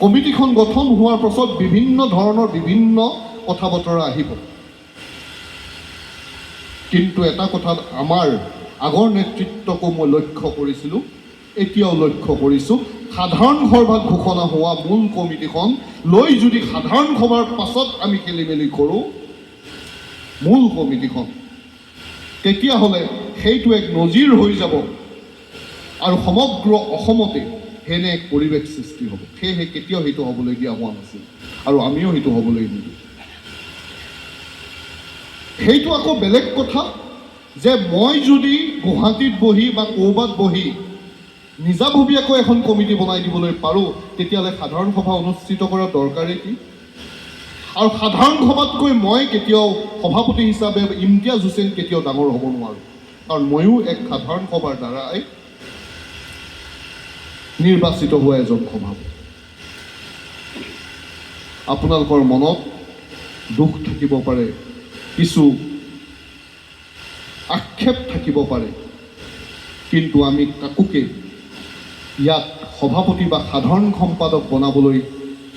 কমিটিখন গঠন হোৱাৰ পাছত বিভিন্ন ধৰণৰ বিভিন্ন কথা বতৰা আহিব, কিন্তু এটা কথাত আমাৰ আগৰ নেতৃত্বকো মই লক্ষ্য কৰিছিলোঁ, এতিয়াও লক্ষ্য কৰিছোঁ, সাধাৰণ সভাত ঘোষণা হোৱা মূল কমিটিখন লৈ যদি সাধাৰণ সভাৰ পাছত আমি খেলি মেলি কৰোঁ মূল কমিটিখন, তেতিয়াহ'লে সেইটো এক নজিৰ হৈ যাব আৰু সমগ্ৰ অসমতে সেনে এক পৰিৱেশ সৃষ্টি হ'ব। সেয়েহে কেতিয়াও সেইটো হ'বলৈ দিয়া হোৱা নাছিল আৰু আমিও সেইটো হ'বলৈ নিদিওঁ। সেইটো আকৌ বেলেগ কথা যে মই যদি গুৱাহাটীত বহি বা ক'ৰবাত বহি নিজাববীয়াকৈ এখন কমিটি বনাই দিবলৈ পাৰোঁ, তেতিয়াহ'লে সাধাৰণ সভা অনুষ্ঠিত কৰাৰ দৰকাৰে কি? আৰু সাধাৰণ সভাতকৈ মই কেতিয়াও সভাপতি হিচাপে ইমতিয়াজ হুছেইন কেতিয়াও ডাঙৰ হ'ব নোৱাৰোঁ, কাৰণ ময়ো এক সাধাৰণ সভাৰ দ্বাৰাই নিৰ্বাচিত হোৱা এজন সভাপতি। আপোনালোকৰ মনত দুখ থাকিব পাৰে, কিছু আক্ষেপ থাকিব পাৰে, কিন্তু আমি কাকোকে ইয়াত সভাপতি বা সাধাৰণ সম্পাদক বনাবলৈ